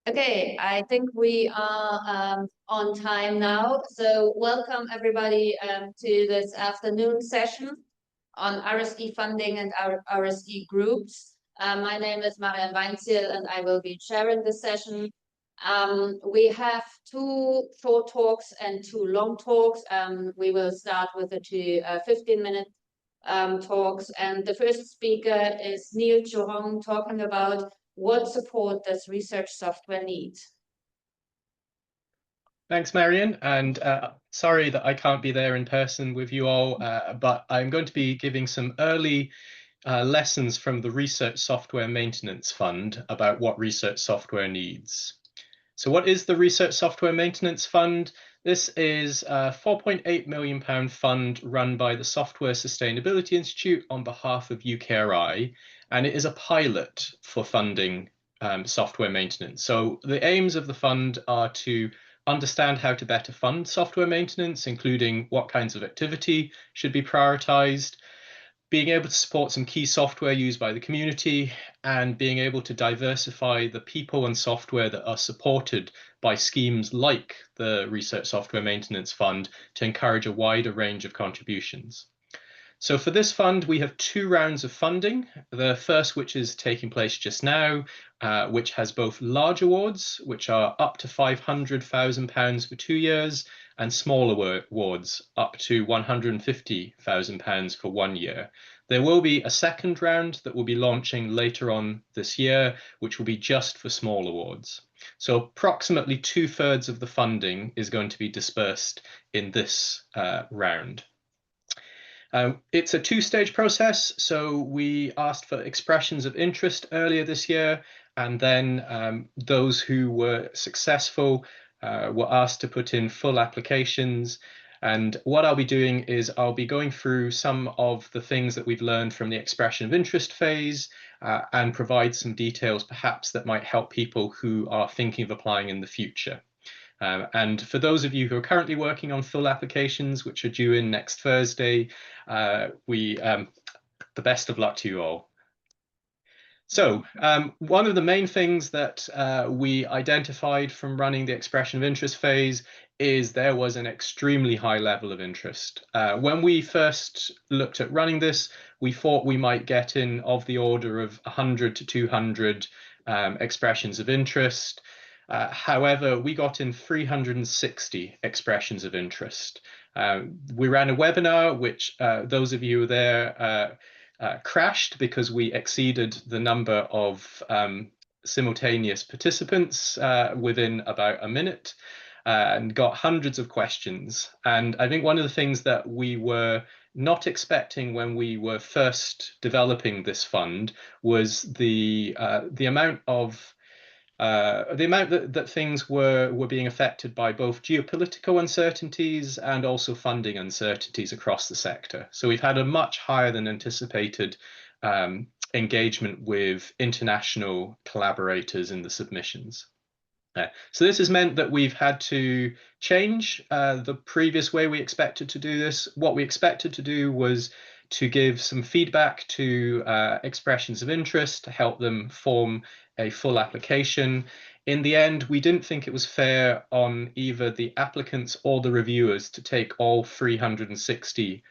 Okay, I think we are on time now. So welcome everybody to this afternoon session on RSE funding and our RSE groups. My name is Marian Weinziel and I will be chairing this session. We have two short talks and two long talks. We will start with the two 15-minute talks. And the first speaker is Chue Hong talking about what support does research software need? Thanks, Marian, and sorry that I can't be there in person with you all, but I'm going to be giving some early lessons from the Research Software Maintenance Fund about what research software needs. So what is the Research Software Maintenance Fund? This is a £4.8 million fund run by the Software Sustainability Institute on behalf of UKRI, and it is a pilot for funding software maintenance. So the aims of the fund are to understand how to better fund software maintenance, including what kinds of activity should be prioritized, being able to support some key software used by the community, and being able to diversify the people and software that are supported by schemes like the Research Software Maintenance Fund to encourage a wider range of contributions. So for this fund, we have two rounds of funding. The first, which is taking place just now, which has both large awards, which are up to £500,000 for 2 years, and smaller awards up to £150,000 for 1 year. There will be a second round that will be launching later on this year, which will be just for small awards. So approximately 2/3 of the funding is going to be dispersed in this round. It's a two-stage process, so we asked for expressions of interest earlier this year, and then those who were successful were asked to put in full applications. And what I'll be doing is I'll be going through some of the things that we've learned from the expression of interest phase and provide some details perhaps that might help people who are thinking of applying in the future. And for those of you who are currently working on full applications, which are due in next Thursday, the best of luck to you all. So one of the main things that we identified from running the expression of interest phase is there was an extremely high level of interest. When we first looked at running this, we thought we might get in of the order of 100 to 200 expressions of interest. However, we got in 360 expressions of interest. We ran a webinar, which those of you there crashed because we exceeded the number of simultaneous participants within about a minute and got hundreds of questions. And I think one of the things that we were not expecting when we were first developing this fund was the amount that things were being affected by both geopolitical uncertainties and also funding uncertainties across the sector. So we've had a much higher than anticipated engagement with international collaborators in the submissions. So this has meant that we've had to change the previous way we expected to do this. What we expected to do was to give some feedback to expressions of interest to help them form a full application. In the end, we didn't think it was fair on either the applicants or the reviewers to take all 360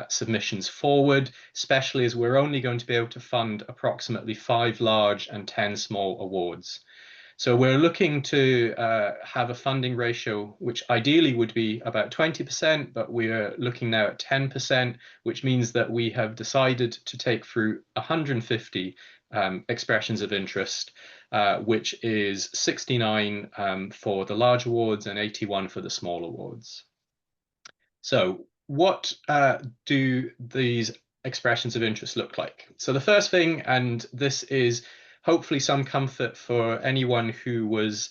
submissions forward, especially as we're only going to be able to fund approximately 5 large and 10 small awards. So we're looking to have a funding ratio which ideally would be about 20%, but we're looking now at 10%, which means that we have decided to take through 150 expressions of interest, which is 69 for the large awards and 81 for the small awards. So what do these expressions of interest look like? So the first thing, and this is hopefully some comfort for anyone who was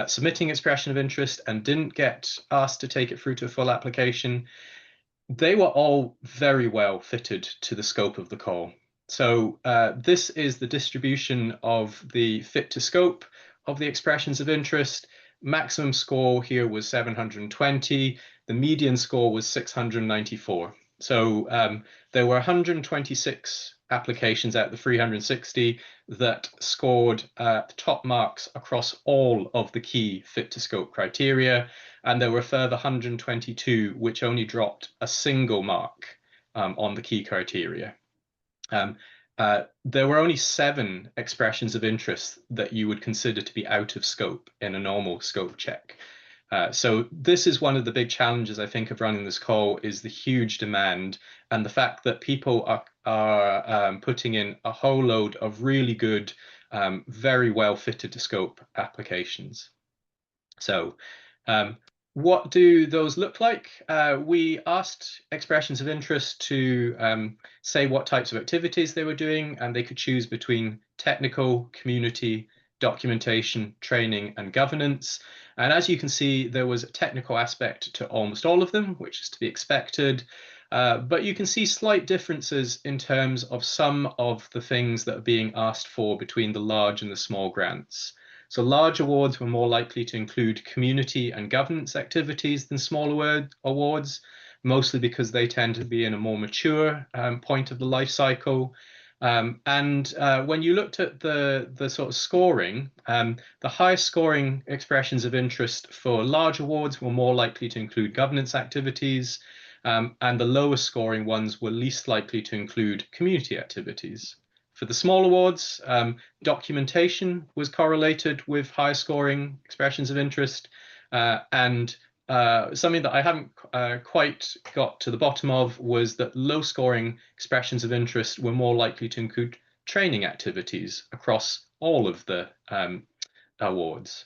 submitting expression of interest and didn't get asked to take it through to a full application, they were all very well fitted to the scope of the call. So this is the distribution of the fit to scope of the expressions of interest. Maximum score here was 720. The median score was 694. So there were 126 applications out of the 360 that scored top marks across all of the key fit to scope criteria, and there were a further 122 which only dropped a single mark on the key criteria. There were only 7 expressions of interest that you would consider to be out of scope in a normal scope check. So this is one of the big challenges, I think, of running this call, is the huge demand and the fact that people are putting in a whole load of really good, very well fitted to scope applications. So what do those look like? We asked expressions of interest to say what types of activities they were doing, and they could choose between technical, community, documentation, training, and governance. And as you can see, there was a technical aspect to almost all of them, which is to be expected. But you can see slight differences in terms of some of the things that are being asked for between the large and the small grants. So large awards were more likely to include community and governance activities than small awards, mostly because they tend to be in a more mature point of the life cycle. And when you looked at the sort of scoring, the highest scoring expressions of interest for large awards were more likely to include governance activities, and the lowest scoring ones were least likely to include community activities. For the small awards, documentation was correlated with high scoring expressions of interest, and something that I haven't quite got to the bottom of was that low scoring expressions of interest were more likely to include training activities across all of the awards.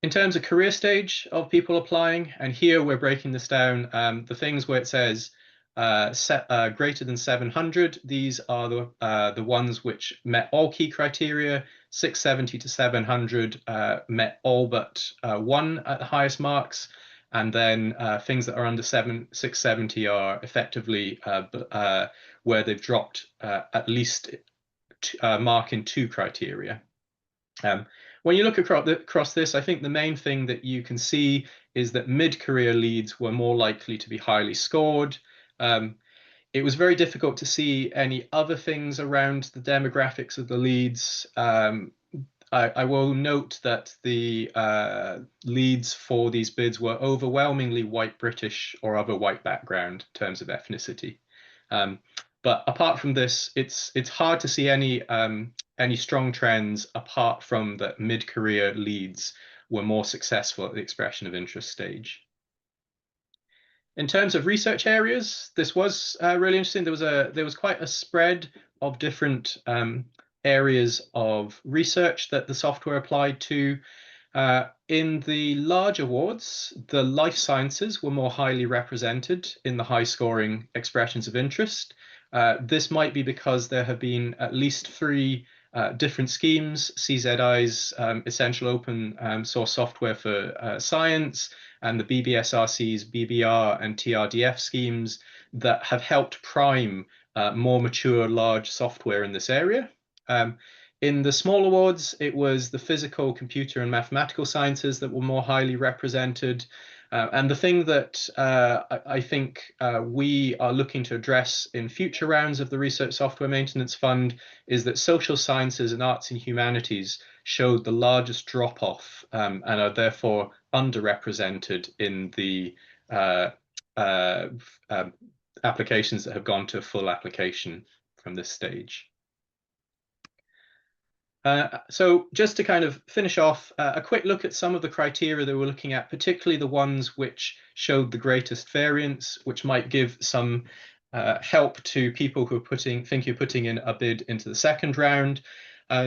In terms of career stage of people applying, and here we're breaking this down, the things where it says greater than 700, these are the ones which met all key criteria. 670 to 700 met all but one at the highest marks, and then things that are under 670 are effectively where they've dropped at least a mark in 2 criteria. When you look across this, I think the main thing that you can see is that mid-career leads were more likely to be highly scored. It was very difficult to see any other things around the demographics of the leads. I will note that the leads for these bids were overwhelmingly white British or other white background in terms of ethnicity. But apart from this, it's hard to see any strong trends apart from that mid-career leads were more successful at the expression of interest stage. In terms of research areas, this was really interesting. There was quite a spread of different areas of research that the software applied to. In the large awards, the life sciences were more highly represented in the high scoring expressions of interest. This might be because there have been at least 3 different schemes, CZI's Essential Open Source Software for Science, and the BBSRC's BBR and TRDF schemes that have helped prime more mature large software in this area. In the small awards, it was the physical, computer, and mathematical sciences that were more highly represented. And the thing that I think we are looking to address in future rounds of the Research Software Maintenance Fund is that social sciences and arts and humanities showed the largest drop-off and are therefore underrepresented in the applications that have gone to full application from this stage. So just to kind of finish off, a quick look at some of the criteria that we're looking at, particularly the ones which showed the greatest variance, which might give some help to people who are think you're putting in a bid into the second round.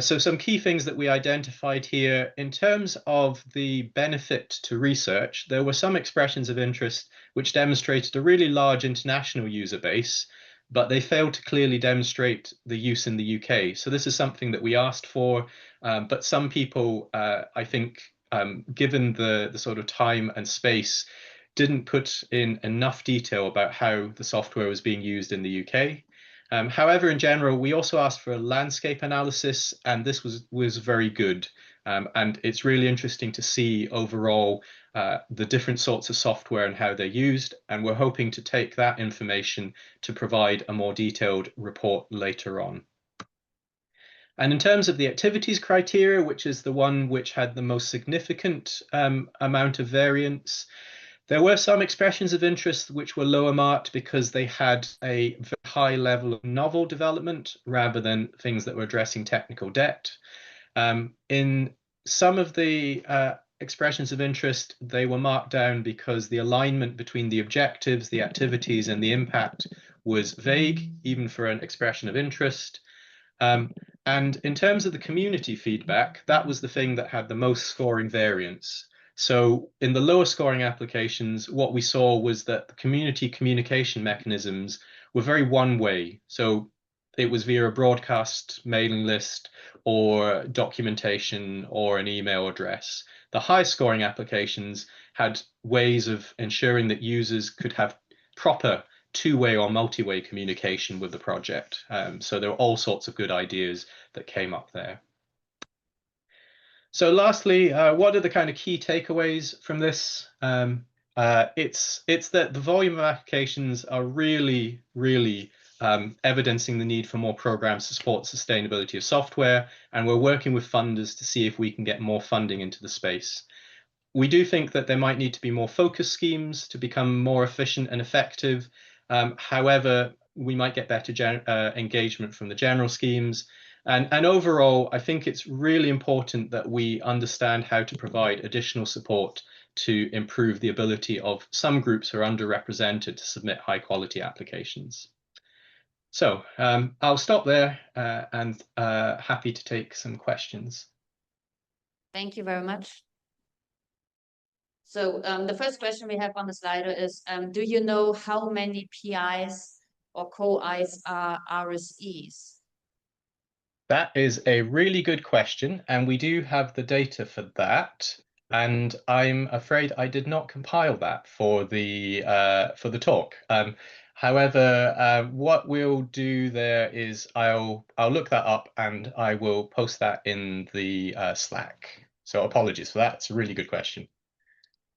So some key things that we identified here in terms of the benefit to research, there were some expressions of interest which demonstrated a really large international user base, but they failed to clearly demonstrate the use in the UK. So this is something that we asked for, but some people, I think, given the sort of time and space, didn't put in enough detail about how the software was being used in the UK. However, in general, we also asked for a landscape analysis, and this was very good. And it's really interesting to see overall the different sorts of software and how they're used. And we're hoping to take that information to provide a more detailed report later on. And in terms of the activities criteria, which is the one which had the most significant amount of variance, there were some expressions of interest which were lower marked because they had a very high level of novel development rather than things that were addressing technical debt. In some of the expressions of interest, they were marked down because the alignment between the objectives, the activities, and the impact was vague, even for an expression of interest. And in terms of the community feedback, that was the thing that had the most scoring variance. So in the lower scoring applications, what we saw was that the community communication mechanisms were very one way. So it was via a broadcast mailing list or documentation or an email address. The high scoring applications had ways of ensuring that users could have proper two-way or multi-way communication with the project. So there were all sorts of good ideas that came up there. So lastly, what are the kind of key takeaways from this? It's that the volume of applications are really evidencing the need for more programs to support sustainability of software, and we're working with funders to see if we can get more funding into the space. We do think that there might need to be more focus schemes to become more efficient and effective. However, we might get better engagement from the general schemes. And overall, I think it's really important that we understand how to provide additional support to improve the ability of some groups who are underrepresented to submit high quality applications. So I'll stop there and happy to take some questions. Thank you very much. So the first question we have on the slider is, do you know how many PIs or co-Is are RSEs? That is a really good question, and we do have the data for that. And I'm afraid I did not compile that for the talk. However, what we'll do there is I'll look that up and I will post that in the Slack. So apologies for that. It's a really good question.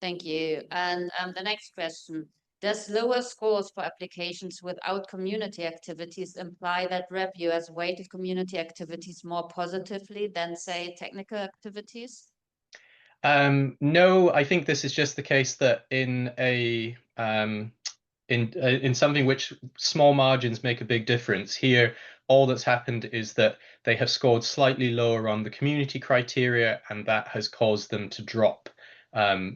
Thank you. And the next question, does lower scores for applications without community activities imply that reviewers weighted community activities more positively than, say, technical activities? No, I think this is just the case that in a in something which small margins make a big difference. Here, all that's happened is that they have scored slightly lower on the community criteria, and that has caused them to drop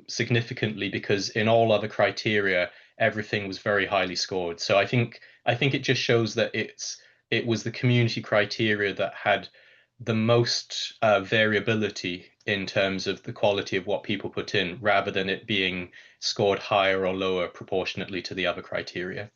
significantly because in all other criteria, everything was very highly scored. So I think it just shows that it was the community criteria that had the most variability in terms of the quality of what people put in, rather than it being scored higher or lower proportionately to the other criteria.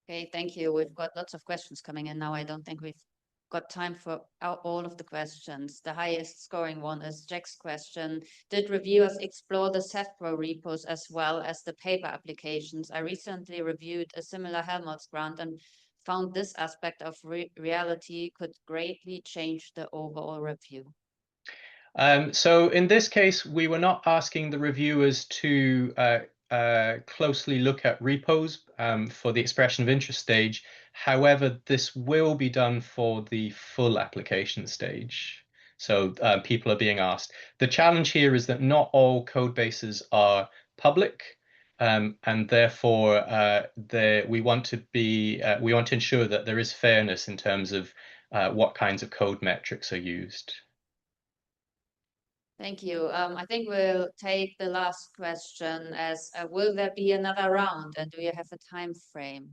Okay, thank you. We've got lots of questions coming in now. I don't think we've got time for all of the questions. The highest scoring one is Jack's question. Did reviewers explore the SEFPRO repos as well as the paper applications? I recently reviewed a similar Helmholtz grant and found this aspect of reality could greatly change the overall review. So in this case, we were not asking the reviewers to closely look at repos for the expression of interest stage. However, this will be done for the full application stage. So people are being asked. The challenge here is that not all code bases are public. And therefore, we want to ensure that there is fairness in terms of what kinds of code metrics are used. Thank you. I think we'll take the last question as, will there be another round and do you have a time frame?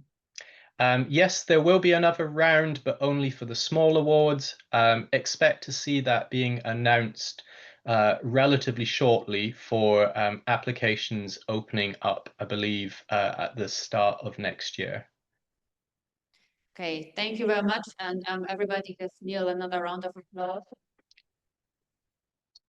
Yes, there will be another round, but only for the small awards. Expect to see that being announced relatively shortly for applications opening up, I believe, at the start of next year. Okay, thank you very much. And everybody give Neil another round of applause.